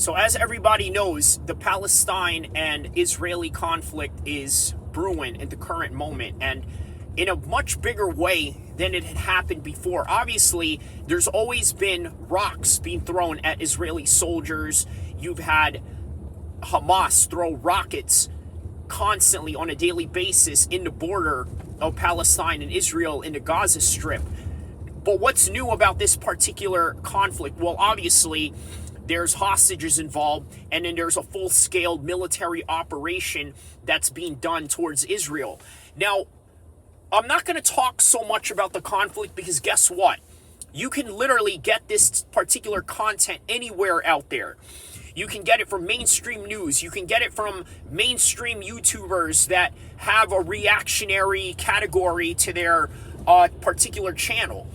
So as everybody knows, the Palestine and Israeli conflict is brewing at the current moment, and in a much bigger way than it had happened before. Obviously, there's always been rocks being thrown at Israeli soldiers. You've had Hamas throw rockets constantly on a daily basis in the border of Palestine and Israel in the Gaza Strip. But what's new about this particular conflict? Well, obviously, there's hostages involved, and then there's a full-scale military operation that's being done towards Israel. Now, I'm not going to talk so much about the conflict because guess what? You can literally get this particular content anywhere out there. You can get it from mainstream news. You can get it from mainstream YouTubers that have a reactionary category to their particular channel.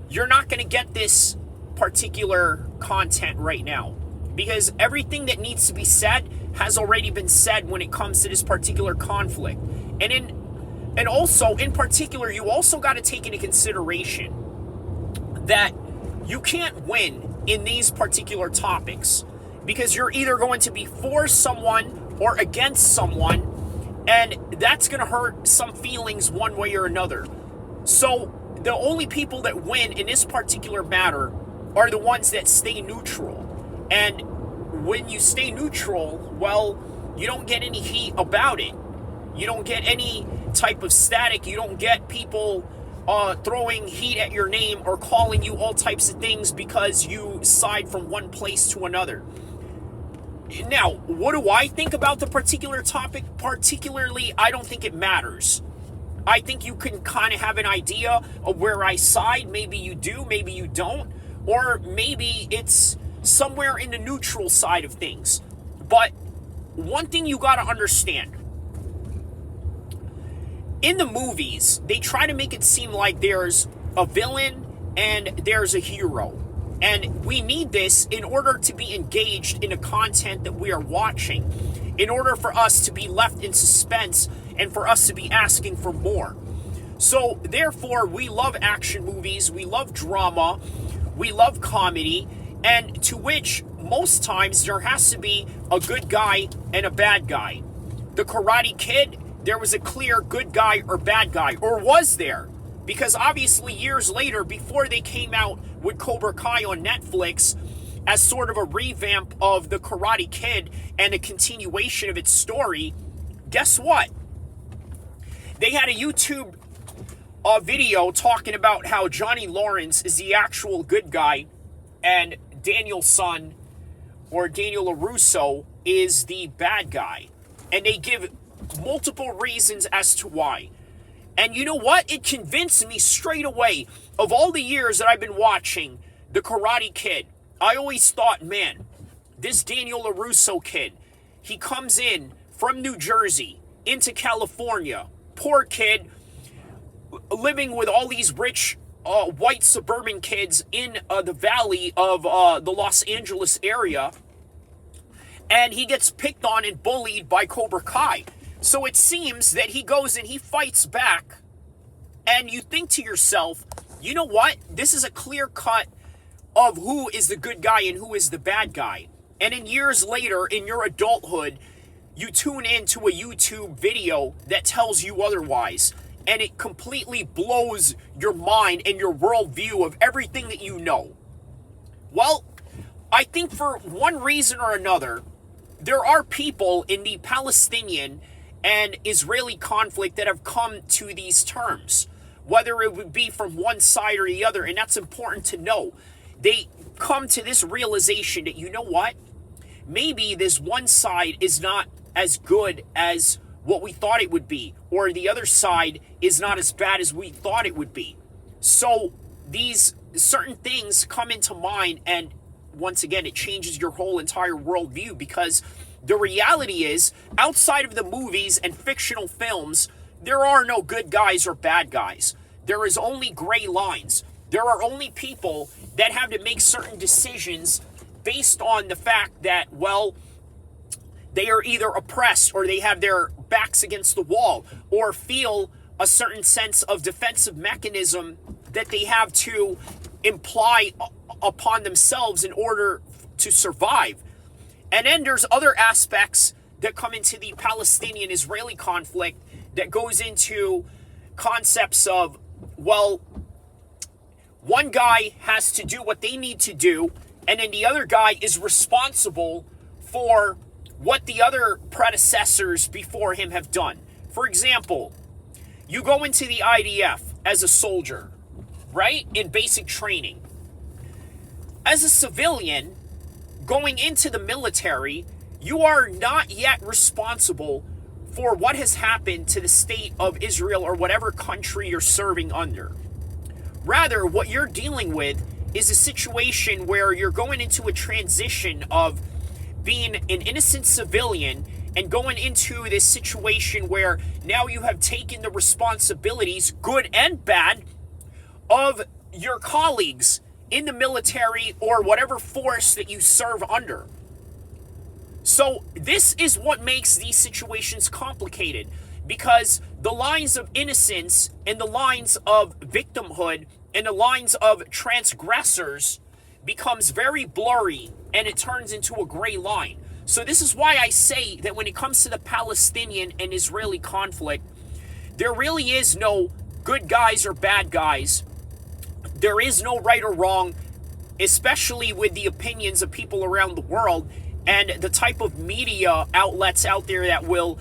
You're not going to get this particular content right now because everything that needs to be said has already been said when it comes to this particular conflict. And also, in particular, you also got to take into consideration that you can't win in these particular topics because you're either going to be for someone or against someone, and that's going to hurt some feelings one way or another. So the only people that win in this particular matter are the ones that stay neutral. And when you stay neutral, well, you don't get any heat about it. You don't get any type of static. You don't get people throwing heat at your name or calling you all types of things because you side from one place to another. Now, what do I think about the particular topic? Particularly, I don't think it matters. I think you can kind of have an idea of where I side. Maybe you do, maybe you don't. Or maybe it's somewhere in the neutral side of things. But one thing you got to understand. In the movies, they try to make it seem like there's a villain and there's a hero. And we need this in order to be engaged in the content that we are watching, in order for us to be left in suspense and for us to be asking for more. So, therefore, we love action movies, we love drama, we love comedy, and to which most times there has to be a good guy and a bad guy. The Karate Kid, there was a clear good guy or bad guy, or was there? Because obviously years later, before they came out with Cobra Kai on Netflix as sort of a revamp of the Karate Kid and a continuation of its story, guess what? They had a YouTube video talking about how Johnny Lawrence is the actual good guy and Daniel's son, or Daniel LaRusso, is the bad guy. And they give multiple reasons as to why. And you know what? It convinced me straight away. Of all the years that I've been watching The Karate Kid, I always thought, man, this Daniel LaRusso kid, he comes in from New Jersey into California. Poor kid, living with all these rich white suburban kids in the valley of the Los Angeles area. And he gets picked on and bullied by Cobra Kai. So it seems that he goes and he fights back, and you think to yourself, you know what? This is a clear cut of who is the good guy and who is the bad guy. And in years later, in your adulthood, you tune into a YouTube video that tells you otherwise, and it completely blows your mind and your worldview of everything that you know. Well, I think for one reason or another, there are people in the Palestinian and Israeli conflict that have come to these terms, whether it would be from one side or the other, and that's important to know. They come to this realization that, you know what? Maybe this one side is not as good as what we thought it would be, or the other side is not as bad as we thought it would be. So these certain things come into mind, and once again, it changes your whole entire worldview, because the reality is, outside of the movies and fictional films, there are no good guys or bad guys. There is only gray lines. There are only people that have to make certain decisions based on the fact that, well, they are either oppressed or they have their backs against the wall or feel a certain sense of defensive mechanism that they have to imply upon themselves in order to survive. And then there's other aspects that come into the Palestinian-Israeli conflict that goes into concepts of, well, one guy has to do what they need to do, and then the other guy is responsible for what the other predecessors before him have done. For example, you go into the IDF as a soldier, right? In basic training. As a civilian, going into the military, you are not yet responsible for what has happened to the state of Israel or whatever country you're serving under. Rather, what you're dealing with is a situation where you're going into a transition of being an innocent civilian and going into this situation where now you have taken the responsibilities, good and bad, of your colleagues in the military or whatever force that you serve under. So this is what makes these situations complicated, because the lines of innocence and the lines of victimhood and the lines of transgressors becomes very blurry, and it turns into a gray line. So this is why I say that when it comes to the Palestinian and Israeli conflict, there really is no good guys or bad guys. There is no right or wrong, especially with the opinions of people around the world and the type of media outlets out there that will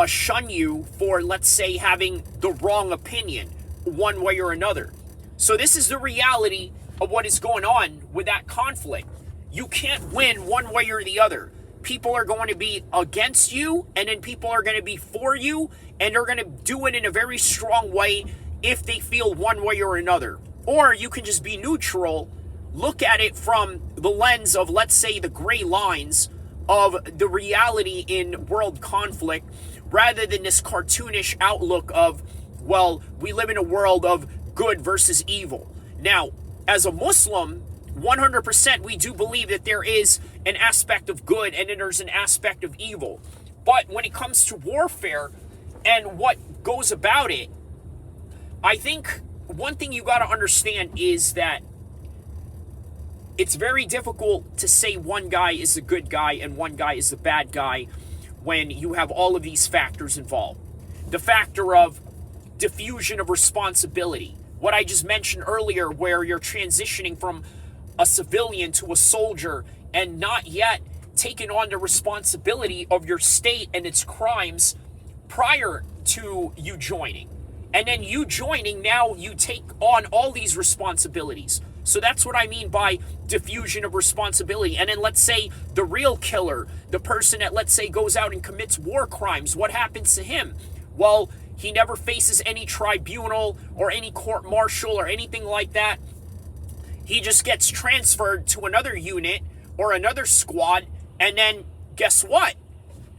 shun you for, let's say, having the wrong opinion one way or another. So this is the reality of what is going on with that conflict. You can't win one way or the other. People are going to be against you, and then people are going to be for you, and they're going to do it in a very strong way if they feel one way or another. Or you can just be neutral, look at it from the lens of, let's say, the gray lines of the reality in world conflict, rather than this cartoonish outlook of, well, we live in a world of good versus evil. Now, as a Muslim, 100% we do believe that there is an aspect of good and then there's an aspect of evil. But when it comes to warfare and what goes about it, I think one thing you got to understand is that it's very difficult to say one guy is a good guy and one guy is a bad guy when you have all of these factors involved. The factor of diffusion of responsibility, what I just mentioned earlier, where you're transitioning from a civilian to a soldier and not yet taking on the responsibility of your state and its crimes prior to you joining. And then you joining, now you take on all these responsibilities. So that's what I mean by diffusion of responsibility. And then let's say the real killer, the person that, let's say, goes out and commits war crimes, what happens to him? Well, he never faces any tribunal or any court-martial or anything like that. He just gets transferred to another unit or another squad, and then guess what?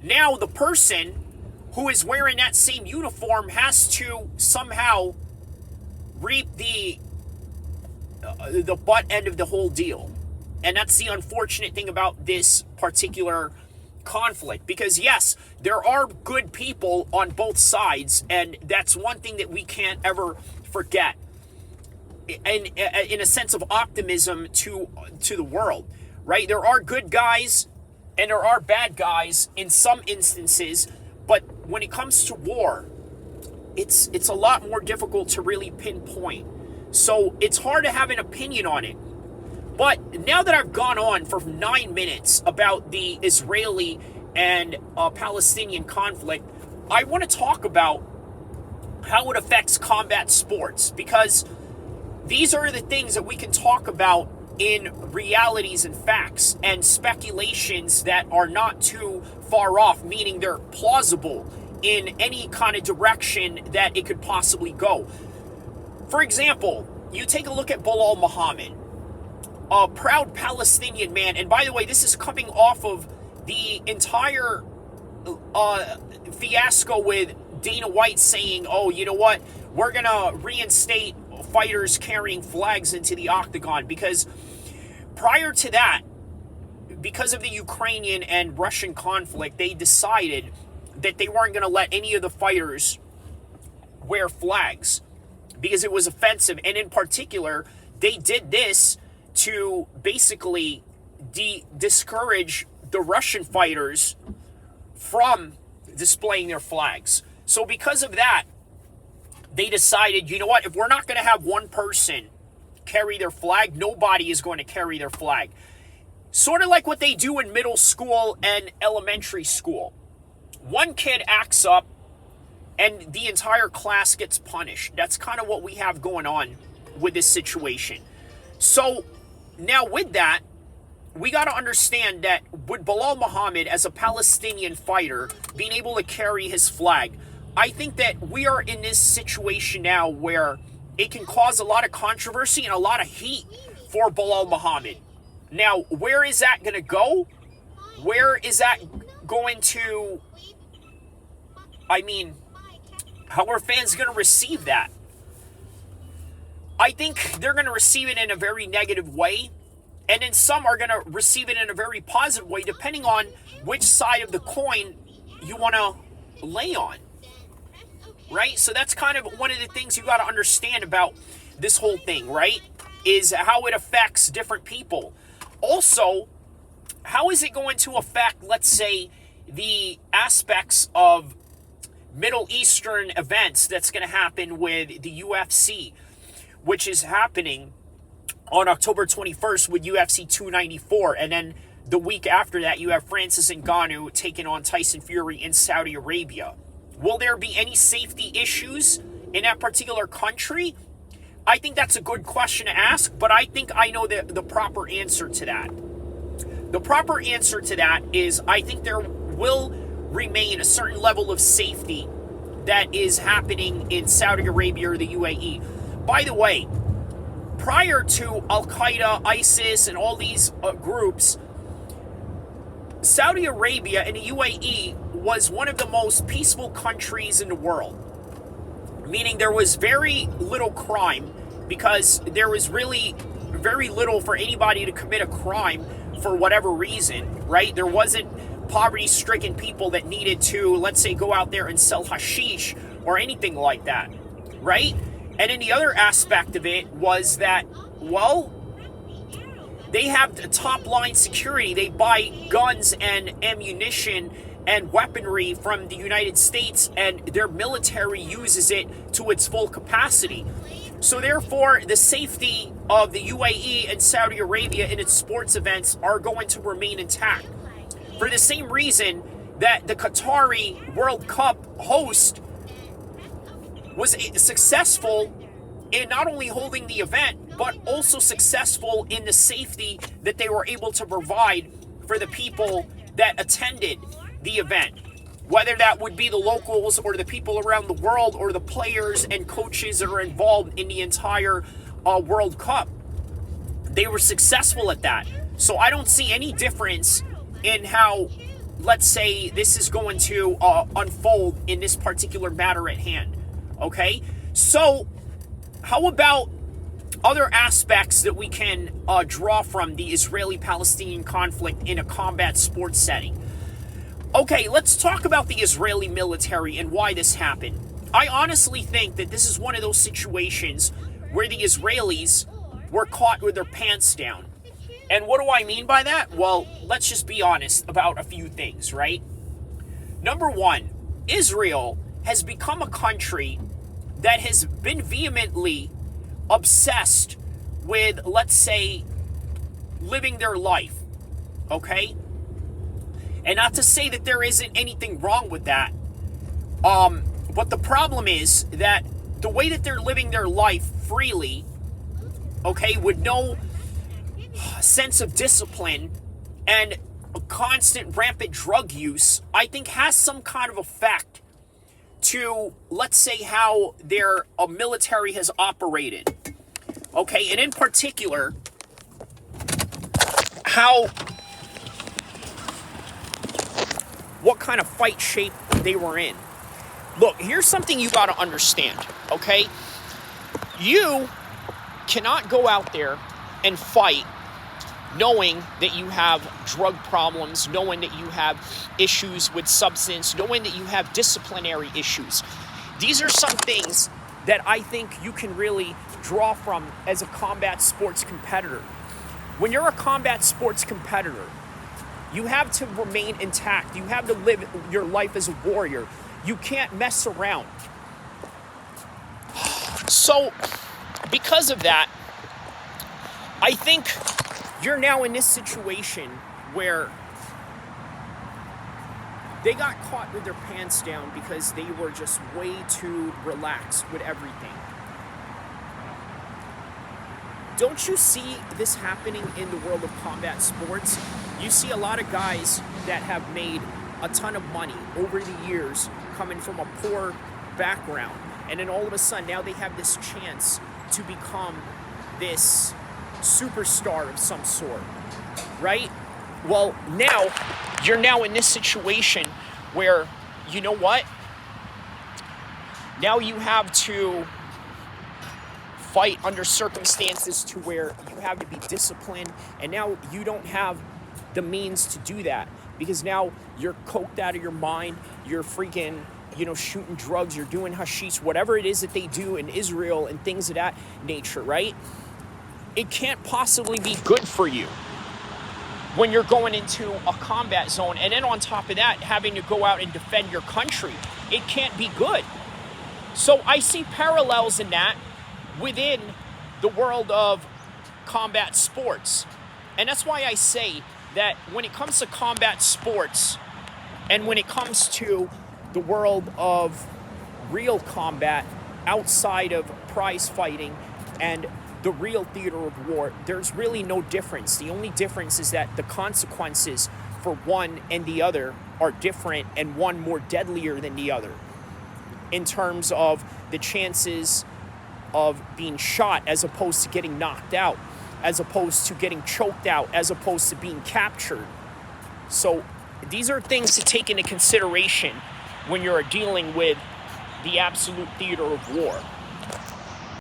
Now the person who is wearing that same uniform has to somehow reap the butt end of the whole deal. And that's the unfortunate thing about this particular conflict, because yes, there are good people on both sides, and that's one thing that we can't ever forget. And in a sense of optimism to the world, right? There are good guys and there are bad guys in some instances, but when it comes to war, it's a lot more difficult to really pinpoint. So it's hard to have an opinion on it. But now that I've gone on for 9 minutes about the Israeli and Palestinian conflict, I want to talk about how it affects combat sports, because these are the things that we can talk about in realities and facts and speculations that are not too far off, meaning they're plausible in any kind of direction that it could possibly go. For example, you take a look at Belal Muhammad, a proud Palestinian man. And by the way, this is coming off of the entire fiasco with Dana White saying, oh, you know what, we're going to reinstate fighters carrying flags into the octagon, because prior to that, because of the Ukrainian and Russian conflict, they decided that they weren't going to let any of the fighters wear flags because it was offensive. And in particular, they did this to basically discourage the Russian fighters from displaying their flags. So because of that, they decided, you know what, if we're not going to have one person carry their flag, nobody is going to carry their flag. Sort of like what they do in middle school and elementary school. One kid acts up and the entire class gets punished. That's kind of what we have going on with this situation. So now with that, we got to understand that with Belal Muhammad as a Palestinian fighter being able to carry his flag, I think that we are in this situation now where it can cause a lot of controversy and a lot of heat for Belal Muhammad. Now, where is that going to go? Where is that going to, how are fans going to receive that? I think they're going to receive it in a very negative way, and then some are going to receive it in a very positive way, depending on which side of the coin you want to lay on, right? So that's kind of one of the things you got to understand about this whole thing, right? Is how it affects different people. Also, how is it going to affect, let's say, the aspects of Middle Eastern events that's going to happen with the UFC, which is happening on October 21st with UFC 294, and then the week after that, you have Francis Ngannou taking on Tyson Fury in Saudi Arabia. Will there be any safety issues in that particular country? I think that's a good question to ask, but I think I know the proper answer to that. The proper answer to that is I think there will remain a certain level of safety that is happening in Saudi Arabia or the UAE. By the way, prior to Al-Qaeda, ISIS, and all these groups, Saudi Arabia and the UAE was one of the most peaceful countries in the world. Meaning there was very little crime because there was really very little for anybody to commit a crime for whatever reason, right? There wasn't poverty-stricken people that needed to, let's say, go out there and sell hashish or anything like that, right? And then the other aspect of it was that, well, they have top-line security. They buy guns and ammunition and weaponry from the United States, and their military uses it to its full capacity. So therefore, the safety of the UAE and Saudi Arabia in its sports events are going to remain intact. For the same reason that the Qatari World Cup host was successful in not only holding the event, but also successful in the safety that they were able to provide for the people that attended the event. Whether that would be the locals or the people around the world or the players and coaches that are involved in the entire World Cup. They were successful at that. So I don't see any difference in how, let's say, this is going to unfold in this particular matter at hand. Okay? So how about other aspects that we can draw from the Israeli-Palestinian conflict in a combat sports setting? Okay, let's talk about the Israeli military and why this happened. I honestly think that this is one of those situations where the Israelis were caught with their pants down. And what do I mean by that? Well, let's just be honest about a few things, right? Number one, Israel has become a country that has been vehemently obsessed with, let's say, living their life, okay? And not to say that there isn't anything wrong with that, but the problem is that the way that they're living their life freely, okay, with no sense of discipline and a constant rampant drug use, I think has some kind of effect to, let's say, how their military has operated. Okay, and in particular, what kind of fight shape they were in. Look, here's something you got to understand, okay? You cannot go out there and fight knowing that you have drug problems, knowing that you have issues with substance, knowing that you have disciplinary issues. These are some things that I think you can really draw from as a combat sports competitor. When you're a combat sports competitor, You have to remain intact. You have to live your life as a warrior. You can't mess around. So, because of that, I think you're now in this situation where they got caught with their pants down because they were just way too relaxed with everything. Don't you see this happening in the world of combat sports? You see a lot of guys that have made a ton of money over the years coming from a poor background. And then all of a sudden, now they have this chance to become this superstar of some sort, right? Well, now, you're now in this situation where, you know what? Now you have to fight under circumstances to where you have to be disciplined, and now you don't have the means to do that because now you're coked out of your mind, you're freaking, shooting drugs, you're doing hashish, whatever it is that they do in Israel and things of that nature, right? It can't possibly be good for you when you're going into a combat zone, and then on top of that, having to go out and defend your country. It can't be good. So I see parallels in that within the world of combat sports. And that's why I say that when it comes to combat sports and when it comes to the world of real combat outside of prize fighting and the real theater of war, there's really no difference. The only difference is that the consequences for one and the other are different, and one more deadlier than the other in terms of the chances of being shot as opposed to getting knocked out, as opposed to getting choked out, as opposed to being captured. So these are things to take into consideration when you're dealing with the absolute theater of war.